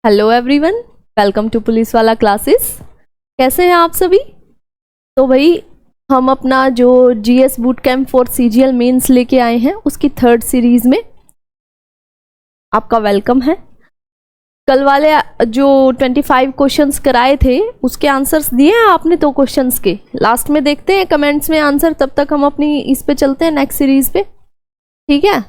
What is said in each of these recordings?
Hello everyone, welcome to police वाला classes. कैसे हैं आप सभी? तो भाई हम अपना जो GS boot camp for CGL mains लेके आए हैं उसकी थर्ड सीरीज में आपका वेलकम है। कल वाले जो 25 क्वेश्चंस कराए थे उसके आंसर्स दिए हैं आपने? तो क्वेश्चंस के लास्ट में देखते हैं कमेंट्स में आंसर, तब तक हम अपनी इस पे चलते हैं नेक्स्ट सीरीज पे। ठीक है,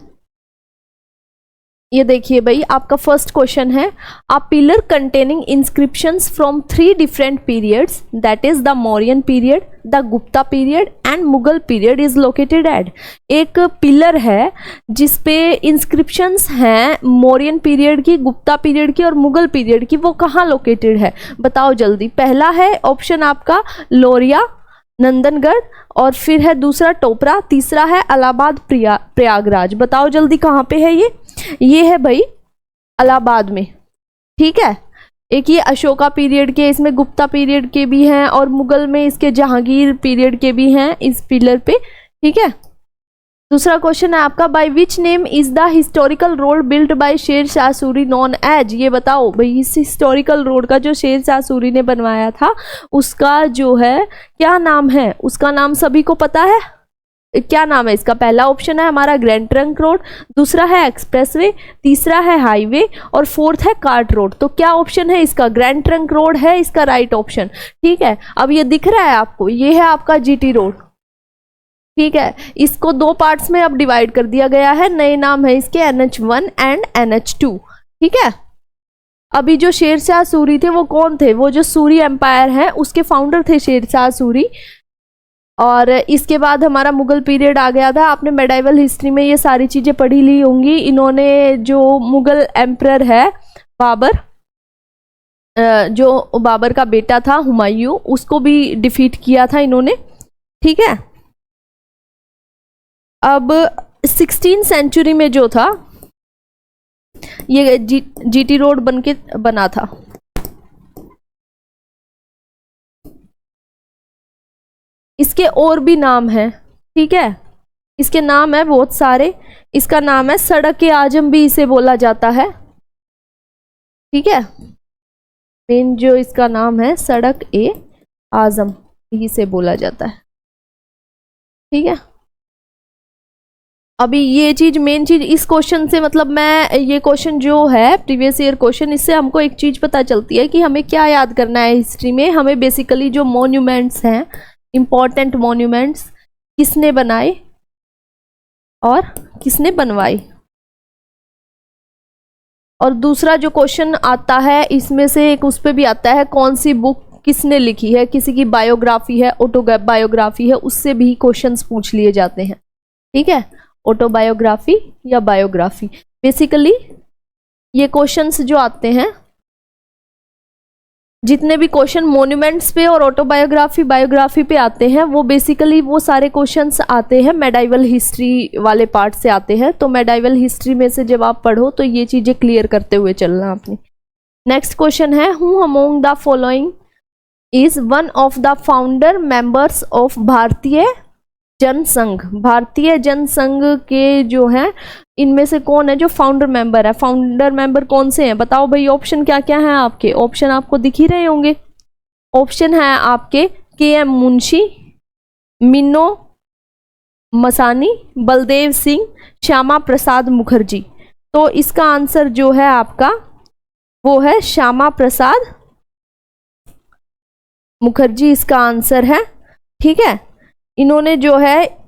ये देखिए भाई, आपका फर्स्ट क्वेश्चन है, a pillar containing inscriptions from 3 different periods, that is the Mauryan period, the Gupta period and Mughal period is located at. एक पिलर है जिसपे इंस्क्रिप्शंस हैं मौर्यन पीरियड की, गुप्ता पीरियड की और मुगल पीरियड की, वो कहाँ लोकेटेड है बताओ जल्दी। पहला है ऑप्शन आपका लोरिया, नंदनगढ़, और फिर है दूसरा टोपरा, तीसरा है इलाहाबाद प्रयागराज। बताओ जल्दी कहाँ पे है ये है भाई इलाहाबाद में। ठीक है, एक ये अशोका पीरियड के, इसमें गुप्ता पीरियड के भी हैं और मुगल में इसके जहांगीर पीरियड के भी हैं इस पिलर पे। ठीक है, दूसरा क्वेश्चन है आपका, by which name is the historical road built by Sher Shah Suri known as. ये बताओ भाई, इस हिस्टोरिकल रोड का जो शेर शाह सूरी ने बनवाया था उसका जो है क्या नाम है? उसका नाम सभी को पता है, क्या नाम है इसका? पहला ऑप्शन है हमारा ग्रैंड ट्रंक रोड, दूसरा है एक्सप्रेसवे, तीसरा है हाईवे और फोर्थ है कार्ट रोड। तो क्या ऑप्शन है इसका? ग्रैंड ट्रंक रोड है इसका राइट ऑप्शन। ठीक है, अब ये दिख रहा है आपको, ये है आपका जीटी रोड। ठीक है, इसको 2 पार्ट्स में अब डिवाइड कर दिया गया है, नए नाम है इसके NH1 एंड NH2। ठीक है, अभी जो शेरशाह सूरी थे वो कौन थे? वो जो सूरी एम्पायर है उसके फाउंडर थे शेरशाह सूरी। और इसके बाद हमारा मुगल पीरियड आ गया था। आपने मेडाइवल हिस्ट्री में ये सारी चीजें पढ़ी ली होंगी। इन्होंने जो मुगल एम्परर है बाबर, जो बाबर का बेटा था हुमायूं, उसको भी डिफीट किया था इन्होंने। ठीक है, अब 16 सेंचुरी में जो था ये जीटी रोड बनके बना था। इसके और भी नाम हैं। ठीक है, इसके नाम है बहुत सारे। इसका नाम है सड़क ए आजम भी इसे बोला जाता है। ठीक है, मेन जो इसका नाम है सड़क ए आजम इसे बोला जाता है। ठीक है, अभी ये चीज मेन चीज इस क्वेश्चन से, मतलब मैं ये क्वेश्चन जो है प्रीवियस ईयर क्वेश्चन, इससे हमको एक चीज पता चलती है कि हमें क्या याद करना है हिस्ट्री में। हमें बेसिकली जो मॉन्यूमेंट्स हैं, इंपॉर्टेंट मॉन्यूमेंट्स, किसने बनाए और किसने बनवाए। और दूसरा जो क्वेश्चन आता है इसमें से एक उस पे भी आता है, कौन सी बुक किसने लिखी है, किसी की बायोग्राफी है, ऑटोबायोग्राफी है, उससे भी क्वेश्चंस पूछ लिए जाते हैं। ठीक है, ऑटोबायोग्राफी या बायोग्राफी, बेसिकली ये क्वेश्चंस जो आते हैं, जितने भी क्वेश्चन मॉन्यूमेंट्स पे और ऑटोबायोग्राफी बायोग्राफी पे आते हैं, वो बेसिकली वो सारे क्वेश्चंस आते हैं मेडाइवल हिस्ट्री वाले पार्ट से आते हैं। तो मेडाइवल हिस्ट्री में से जब आप पढ़ो तो ये चीजें क्लियर करते हुए चलना अपनी। नेक्स्ट क्वेश्चन है, who among the following is one of the founder members of भारतीय जनसंघ। भारतीय जनसंघ के जो हैं इनमें से कौन है जो फाउंडर मेंबर है? फाउंडर मेंबर कौन से हैं बताओ भाई। ऑप्शन क्या क्या है आपके? ऑप्शन आपको दिख ही रहे होंगे। ऑप्शन है आपके KM मुंशी, मिन्नो मसानी, बलदेव सिंह, श्यामा प्रसाद मुखर्जी। तो इसका आंसर जो है आपका वो है श्यामा प्रसाद मुखर्जी, इसका आंसर है। ठीक है, इन्होंने जो है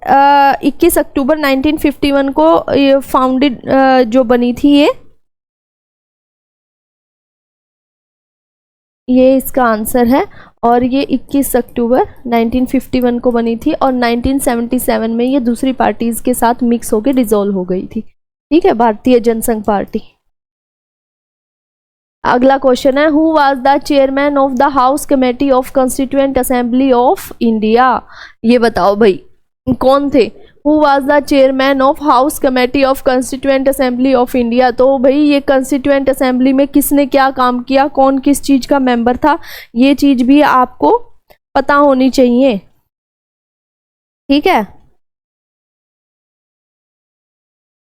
21 अक्टूबर 1951 को ये फाउंडेड जो बनी थी ये इसका आंसर है। और ये 21 अक्टूबर 1951 को बनी थी और 1977 में ये दूसरी पार्टीज के साथ मिक्स होकर डिसॉल्व हो गई थी। ठीक है, भारतीय जनसंघ पार्टी। अगला क्वेश्चन है, who was the chairman of the house committee of constituent assembly of India. ये बताओ भाई कौन थे? Who was the chairman of house committee of constituent assembly of India. तो भाई ये कॉन्स्टिट्यूएंट असेंबली में किसने क्या काम किया, कौन किस चीज का मेंबर था, ये चीज भी आपको पता होनी चाहिए। ठीक है,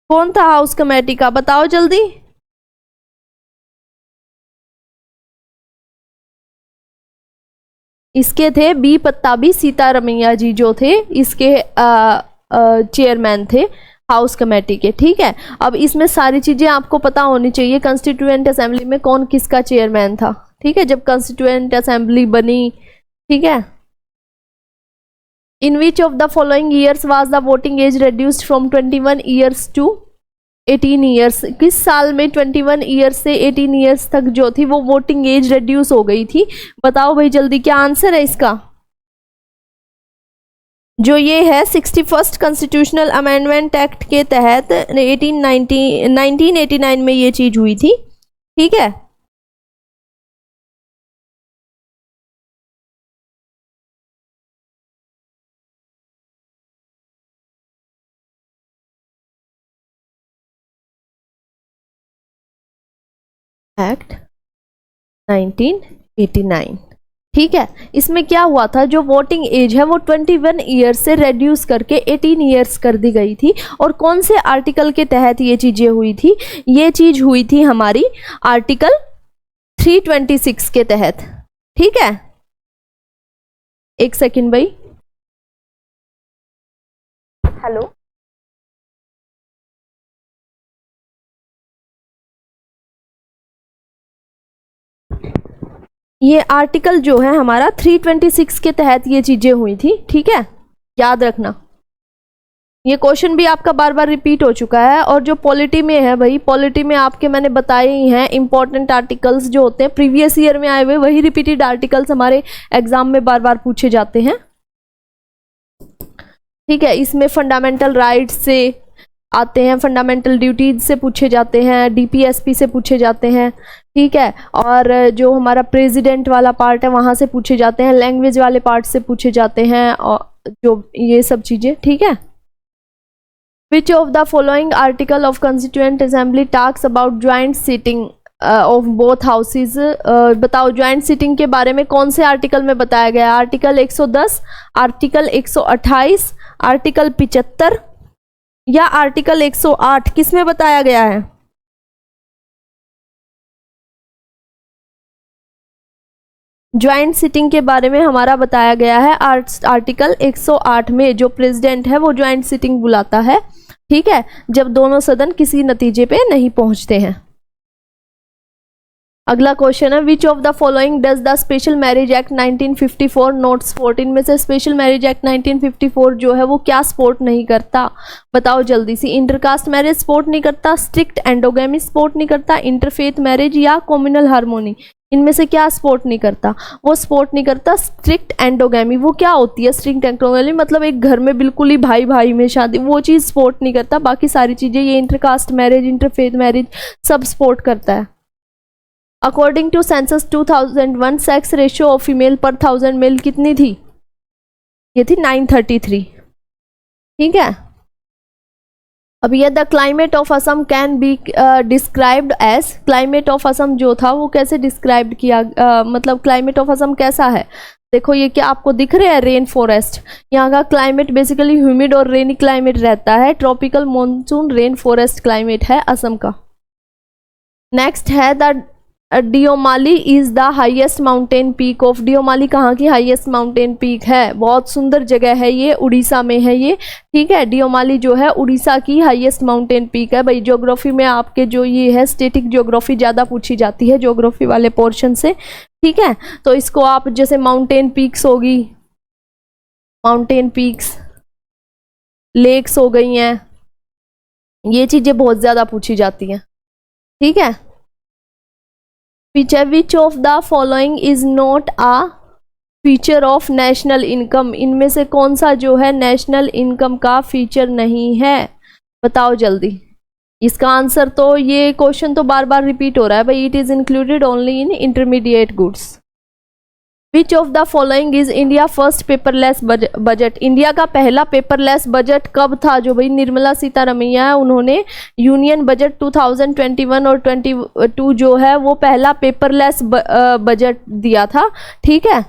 कौन था हाउस कमेटी का? बताओ जल्दी। इसके थे बी पत्ताबी सीतारमैया जी जो थे इसके चेयरमैन थे हाउस कमेटी के। ठीक है, अब इसमें सारी चीजें आपको पता होनी चाहिए। कंस्टिट्यूएंट असेंबली में कौन किसका चेयरमैन था, ठीक है, जब कंस्टिट्यूएंट असेंबली बनी। ठीक है, in which of the following years was the voting age reduced from 21 years to 18 years? किस साल में 21 ईयर्स से 18 ईयर्स तक जो थी वो वोटिंग एज रिड्यूस हो गई थी? बताओ भाई जल्दी, क्या आंसर है इसका? जो ये है 61st कॉन्स्टिट्यूशनल अमेंडमेंट एक्ट के तहत 1989 में ये चीज हुई थी। ठीक है, एक्ट 1989। ठीक है, इसमें क्या हुआ था, जो वोटिंग एज है वो 21 ईयर्स से रेड्यूस करके 18 ईयर्स कर दी गई थी। और कौन से आर्टिकल के तहत ये चीजें हुई थी? ये चीज हुई थी हमारी आर्टिकल 326 के तहत। ठीक है, एक सेकंड भाई, हेलो, ये आर्टिकल जो है हमारा 326 के तहत ये चीजें हुई थी। ठीक है, याद रखना, ये क्वेश्चन भी आपका बार बार रिपीट हो चुका है। और जो पॉलिटी में है भाई, पॉलिटी में आपके मैंने बताए ही हैं इंपॉर्टेंट आर्टिकल्स जो होते हैं प्रीवियस ईयर में आए हुए, वही रिपीटेड आर्टिकल्स हमारे एग्जाम में बार बार पूछे जाते हैं। ठीक है, इसमें फंडामेंटल राइट्स से आते हैं, फंडामेंटल ड्यूटीज से पूछे जाते हैं, डीपीएसपी से पूछे जाते हैं। ठीक है, और जो हमारा प्रेसिडेंट वाला पार्ट है वहां से पूछे जाते हैं, लैंग्वेज वाले पार्ट से पूछे जाते हैं, और जो ये सब चीजें। ठीक है, विच of the following article of constituent assembly talks about joint sitting of both houses? बताओ ज्वाइंट सिटिंग के बारे में कौन से आर्टिकल में बताया गया है? आर्टिकल 110, आर्टिकल 128, आर्टिकल 75 या आर्टिकल 108? किस में बताया गया है? ज्वाइंट सिटिंग के बारे में हमारा बताया गया है आर्टिकल 108 में, जो प्रेसिडेंट है वो ज्वाइंट सिटिंग बुलाता है। ठीक है, जब दोनों सदन किसी नतीजे पे नहीं पहुंचते हैं। अगला क्वेश्चन है, विच of the following does the special marriage act 1954 not support? इनमें से स्पेशल मैरिज एक्ट 1954 जो है वो क्या सपोर्ट नहीं करता? बताओ जल्दी सी। इंटरकास्ट मैरिज सपोर्ट नहीं करता, स्ट्रिक्ट एंडोगेमी सपोर्ट नहीं करता, इंटरफेथ मैरिज या कम्युनल हार्मोनी? इनमें से क्या सपोर्ट नहीं करता? वो सपोर्ट नहीं करता स्ट्रिक्ट एंडोगेमी। वो क्या होती है स्ट्रिक्ट एंडोगेमी? मतलब एक घर में बिल्कुल ही भाई भाई में शादी, वो चीज़ सपोर्ट नहीं करता। बाकी सारी चीज़ें ये इंटरकास्ट मैरिज, इंटरफेथ मैरिज सब सपोर्ट करता है। According to census 2001 sex ratio of female पर 1000 मेल कितनी थी? ये थी 933। ठीक है, अब ये the climate of Assam can be described as, climate of Assam जो था वो कैसे डिस्क्राइब किया, मतलब क्लाइमेट ऑफ असम कैसा है? देखो ये क्या आपको दिख रहे हैं, रेन फॉरेस्ट। यहाँ का क्लाइमेट बेसिकली ह्यूमिड और रेनी क्लाइमेट रहता है। Tropical monsoon rain forest climate है असम का। नेक्स्ट है the Deomali is the highest mountain peak of. Deomali कहाँ की हाईएस्ट माउंटेन पीक है? बहुत सुंदर जगह है ये, उड़ीसा में है ये। ठीक है, डियोमाली जो है उड़ीसा की हाईएस्ट माउंटेन पीक है। भाई ज्योग्राफी में आपके जो ये है स्टेटिक ज्योग्राफी ज़्यादा पूछी जाती है ज्योग्राफी वाले पोर्शन से। ठीक है, तो इसको आप जैसे माउंटेन पीक्स होगी, माउंटेन पीक्स, लेक्स हो गई हैं, ये चीज़ें बहुत ज़्यादा पूछी जाती हैं। ठीक है, विच of the following is not a feature of national income? इनमें से कौन सा जो है नेशनल इनकम का फीचर नहीं है? बताओ जल्दी। इसका आंसर तो ये क्वेश्चन तो बार बार रिपीट हो रहा है भाई, it is included only in intermediate goods. Which of the following is India first paperless budget? India का पहला पेपरलेस बजट कब था? जो भाई निर्मला सीतारमैया है उन्होंने यूनियन बजट 2021 और 22 जो है वो पहला पेपरलेस बजट दिया था। ठीक है,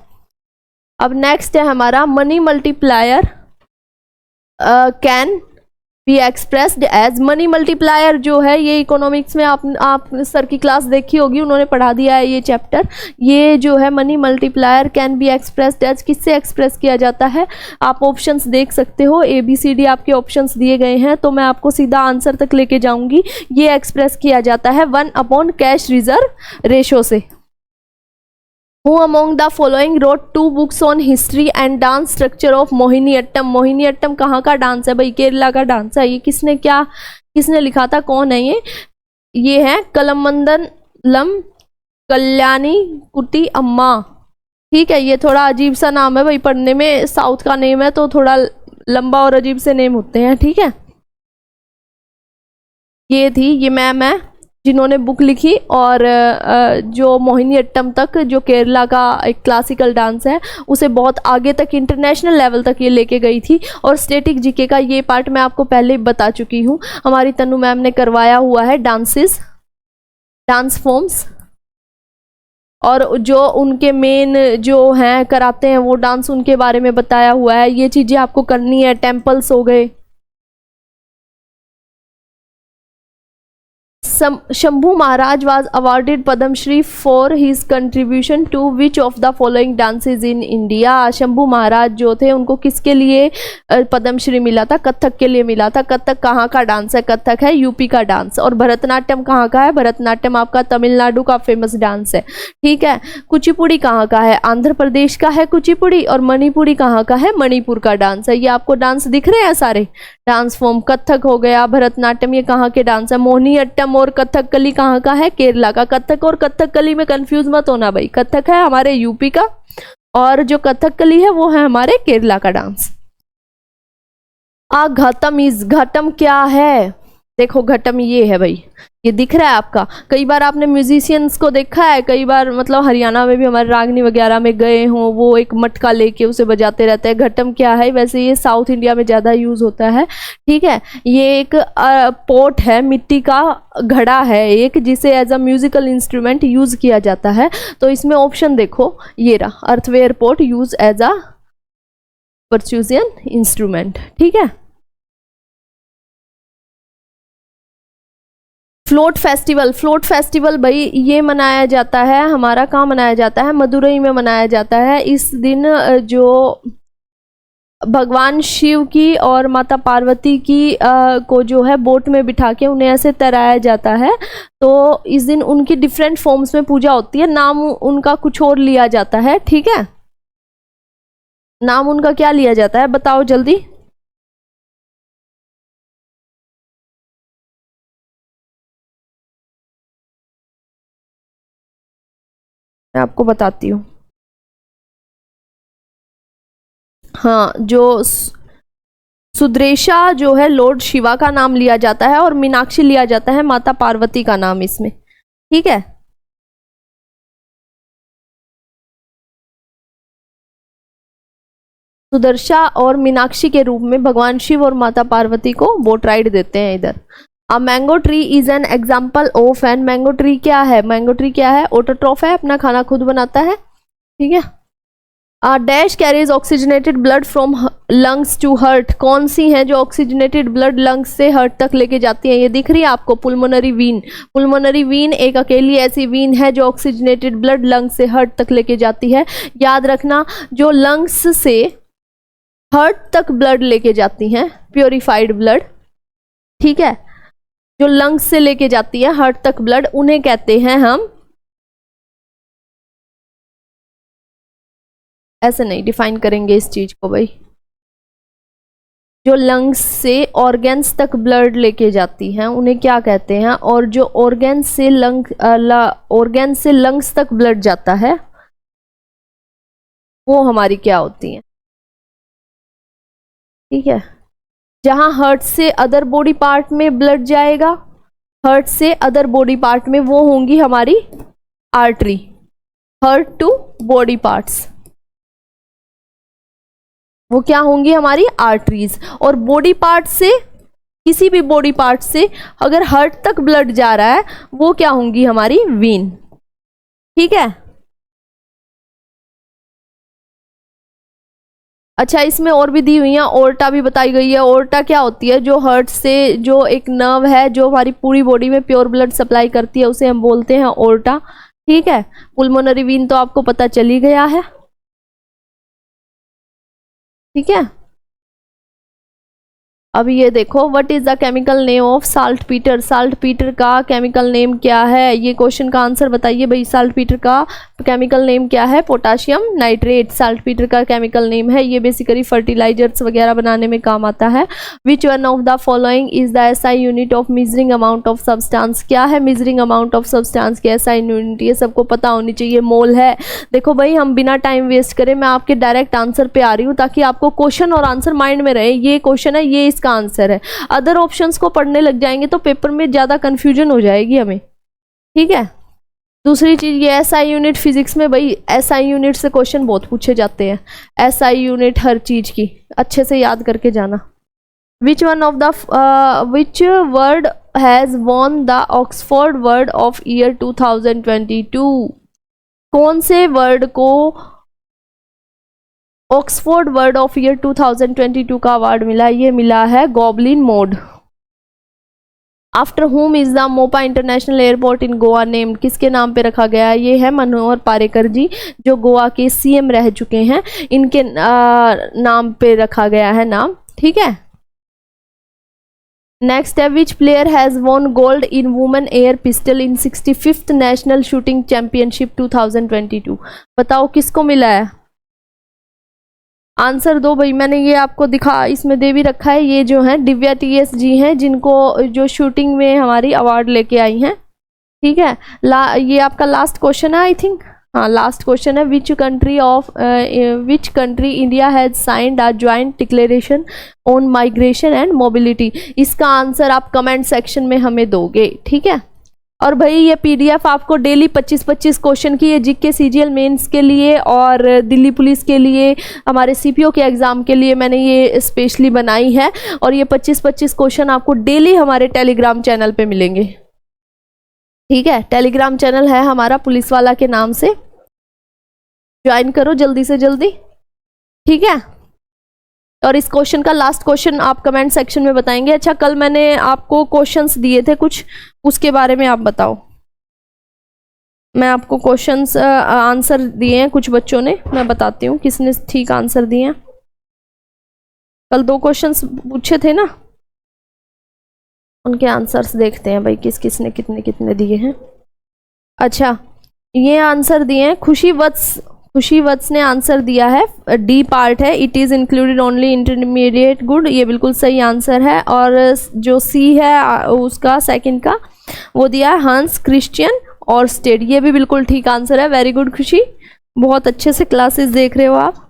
अब नेक्स्ट है हमारा money multiplier can be expressed as money multiplier जो है, ये इकोनॉमिक्स में आप सर की क्लास देखी होगी, उन्होंने पढ़ा दिया है ये चैप्टर। ये जो है money multiplier can be expressed as, किससे एक्सप्रेस किया जाता है? आप ऑप्शंस देख सकते हो, ABCD आपके ऑप्शंस दिए गए हैं, तो मैं आपको सीधा आंसर तक लेके जाऊंगी। ये एक्सप्रेस किया जाता है 1 कैश रिजर्व रेशो से। Who among the following wrote 2 books on history and dance structure of Mohiniyattam? Mohiniyattam कहाँ का डांस है भाई? केरला का डांस है। ये किसने लिखा था, कौन है ये है कलमंदलम कल्याणी कुट्टी अम्मा। ठीक है, ये थोड़ा अजीब सा नाम है भाई पढ़ने में, साउथ का नेम है तो थोड़ा लंबा और अजीब से नेम होते हैं। ठीक है, ये मैम है जिन्होंने बुक लिखी, और जो मोहिनीअट्टम तक, जो केरला का एक क्लासिकल डांस है, उसे बहुत आगे तक इंटरनेशनल लेवल तक ये लेके गई थी। और स्टैटिक जीके का ये पार्ट मैं आपको पहले ही बता चुकी हूँ, हमारी तनु मैम ने करवाया हुआ है, डांस फॉर्म्स, और जो उनके मेन जो हैं कराते हैं वो डांस, उनके बारे में बताया हुआ है। ये चीज़ें आपको करनी है। टेम्पल्स हो गए। शंभू महाराज was awarded Padmashri for his contribution to which of the following dances in India? Shambhu महाराज जो थे उनको किसके लिए पद्मश्री मिला था? कथक के लिए मिला था। कथक कहाँ का डांस है? कथक है यूपी का डांस। और भरतनाट्यम कहाँ का है? भरतनाट्यम आपका तमिलनाडु का फेमस डांस है। ठीक है, कुचिपुड़ी कहाँ का है? आंध्र प्रदेश का है कुचिपुड़ी। और मणिपुरी कहाँ का है? मणिपुर का डांस है। ये आपको डांस दिख रहे हैं सारे डांस फॉर्म। कथक हो गया, भरतनाट्यम, ये कहाँ के डांस है? मोहिनीअट्टम और कथकली कहाँ का है? केरला का। कथक और कथकली में कंफ्यूज मत होना भाई, कथक है हमारे यूपी का और जो कथकली है वो है हमारे केरला का डांस। घटम क्या है? देखो घटम ये है भाई, ये दिख रहा है आपका। कई बार आपने म्यूजिशियंस को देखा है, कई बार मतलब हरियाणा में भी हमारे रागनी वगैरह में गए हों, वो एक मटका लेके उसे बजाते रहते हैं। घटम क्या है? वैसे ये साउथ इंडिया में ज़्यादा यूज़ होता है। ठीक है, ये एक पोट है, मिट्टी का घड़ा है एक, जिसे as a musical instrument use किया जाता है। तो इसमें ऑप्शन देखो, ये रहा, earthenware pot use as a percussion instrument. ठीक है, फ्लोट फेस्टिवल भाई ये मनाया जाता है हमारा, कहाँ मनाया जाता है? मदुरई में मनाया जाता है। इस दिन जो भगवान शिव की और माता पार्वती की को जो है बोट में बिठा के उन्हें ऐसे तैराया जाता है। तो इस दिन उनकी डिफरेंट फॉर्म्स में पूजा होती है, नाम उनका कुछ और लिया जाता है। ठीक है, नाम उनका क्या लिया जाता है बताओ जल्दी। मैं आपको बताती हूँ। हाँ, जो सुद्रेशा जो है लॉर्ड शिवा का नाम लिया जाता है और मीनाक्षी लिया जाता है माता पार्वती का नाम इसमें। ठीक है, सुदर्शा और मीनाक्षी के रूप में भगवान शिव और माता पार्वती को बोट राइड देते हैं इधर। A mango tree is an example of an, mango tree क्या है? मैंगो ट्री क्या है? ऑटोट्रॉफ है, अपना खाना खुद बनाता है। ठीक है, dash carries oxygenated blood from lungs to heart, कौन सी है जो ऑक्सीजनेटेड ब्लड लंग्स से हार्ट तक लेके जाती है? ये दिख रही है आपको, पुल्मोनरी वीन। पुल्मोनरी वीन एक अकेली ऐसी वीन है जो ऑक्सीजनेटेड ब्लड लंग्स से हार्ट तक लेके जाती है। याद रखना, जो लंग्स से हार्ट तक ब्लड लेके जाती हैं, प्योरीफाइड ब्लड, ठीक है, जो लंग्स से लेके जाती है हार्ट तक ब्लड, उन्हें कहते हैं हम, ऐसे नहीं डिफाइन करेंगे इस चीज को भाई, जो लंग्स से ऑर्गन्स तक ब्लड लेके जाती हैं उन्हें क्या कहते हैं? और जो ऑर्गन से लंग्स तक ब्लड जाता है वो हमारी क्या होती हैं? ठीक है, जहां हार्ट से अदर बॉडी पार्ट में ब्लड जाएगा, हार्ट से अदर बॉडी पार्ट में, वो होंगी हमारी artery. Heart to body parts, वो क्या होंगी? हमारी आर्टरीज। और बॉडी पार्ट से, किसी भी बॉडी पार्ट से अगर हार्ट तक ब्लड जा रहा है वो क्या होंगी? हमारी वीन। ठीक है, अच्छा, इसमें और भी दी हुई है, ओर्टा भी बताई गई है। ओर्टा क्या होती है? जो हार्ट से जो एक नर्व है जो हमारी पूरी बॉडी में प्योर ब्लड सप्लाई करती है, उसे हम बोलते हैं ओर्टा। ठीक है, पुल्मोनरी वीन तो आपको पता चल ही गया है। ठीक है, अब ये देखो, what is the chemical name of salt Peter? Salt Peter का केमिकल नेम क्या है? ये क्वेश्चन का आंसर बताइए भाई। साल्ट पीटर का केमिकल नेम क्या है? पोटाशियम नाइट्रेट साल्ट पीटर का केमिकल नेम है। ये बेसिकली फर्टिलाइजर्स वगैरह बनाने में काम आता है। Which one of the following is the SI unit of measuring amount of substance? क्या है मेजरिंग अमाउंट ऑफ सब्सटेंस की एसआई यूनिट? ये सबको पता होनी चाहिए, मोल है। देखो भाई, हम बिना टाइम वेस्ट करें मैं आपके डायरेक्ट आंसर पे आ रही हूँ ताकि आपको क्वेश्चन और आंसर माइंड में रहे। ये क्वेश्चन है, ये इसका आंसर है। अदर ऑप्शंस को पढ़ने लग जाएंगे तो पेपर में ज्यादा कंफ्यूजन हो जाएगी हमें। ठीक है, दूसरी चीज ये एसआई यूनिट, फिजिक्स में भाई एसआई यूनिट से क्वेश्चन बहुत पूछे जाते हैं। एसआई यूनिट हर चीज की अच्छे से याद करके जाना। Which one of the which word has won the Oxford word of year 2022? कौन से वर्ड को ऑक्सफोर्ड वर्ड ऑफ ईयर 2022 का अवार्ड मिला? ये मिला है goblin mode. After home is the Mopa international airport in Goa named? किसके नाम पे रखा गया है? ये है मनोहर पारेकर जी, जो गोवा के सीएम रह चुके हैं। इनके नाम पे रखा गया है नाम। ठीक है, नेक्स्ट है, विच player has won gold in women air pistol in 65th national shooting championship 2022? बताओ किसको मिला है? आंसर दो भाई। मैंने ये आपको दिखा, इसमें दे भी रखा है। ये जो है दिव्या टीएस जी हैं, जिनको जो शूटिंग में हमारी अवार्ड लेके आई हैं। ठीक है, ये आपका लास्ट क्वेश्चन है आई थिंक। हाँ, लास्ट क्वेश्चन है, which country India has signed a joint declaration on migration and mobility? इसका आंसर आप कमेंट सेक्शन में हमें दोगे। ठीक है, और भाई ये पीडीएफ आपको डेली 25-25 क्वेश्चन की, ये जीके सीजीएल मेंस के लिए और दिल्ली पुलिस के लिए, हमारे सीपीओ के एग्जाम के लिए मैंने ये स्पेशली बनाई है। और ये 25-25 क्वेश्चन आपको डेली हमारे टेलीग्राम चैनल पे मिलेंगे। ठीक है, टेलीग्राम चैनल है हमारा पुलिस वाला के नाम से, ज्वाइन करो जल्दी से जल्दी। ठीक है, और इस क्वेश्चन का लास्ट क्वेश्चन आप कमेंट सेक्शन में बताएंगे। अच्छा, कल मैंने आपको क्वेश्चंस दिए थे कुछ, उसके बारे में आप बताओ। मैं आपको क्वेश्चंस आंसर दिए हैं कुछ बच्चों ने, मैं बताती हूँ किसने ठीक आंसर दिए हैं। कल 2 क्वेश्चंस पूछे थे ना, उनके आंसर्स देखते हैं भाई किस किस ने कितने कितने दिए हैं। अच्छा, ये आंसर दिए हैं, खुशी वत्स ने आंसर दिया है, डी पार्ट है, it is included only intermediate good. ये बिल्कुल सही आंसर है। और जो सी है उसका सेकंड का वो दिया है हंस क्रिश्चियन और स्टेड, ये भी बिल्कुल ठीक आंसर है। वेरी गुड खुशी, बहुत अच्छे से क्लासेस देख रहे हो आप।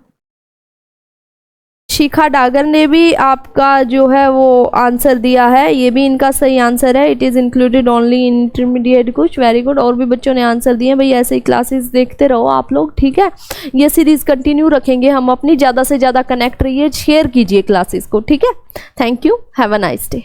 शिखा डागर ने भी आपका जो है वो आंसर दिया है, ये भी इनका सही आंसर है, it is included only intermediate कुछ। वेरी गुड, और भी बच्चों ने आंसर दिए भाई। ऐसे ही क्लासेस देखते रहो आप लोग। ठीक है, ये सीरीज कंटिन्यू रखेंगे हम अपनी, ज़्यादा से ज़्यादा कनेक्ट रहिए, शेयर कीजिए क्लासेस को। ठीक है, thank you, have a nice day.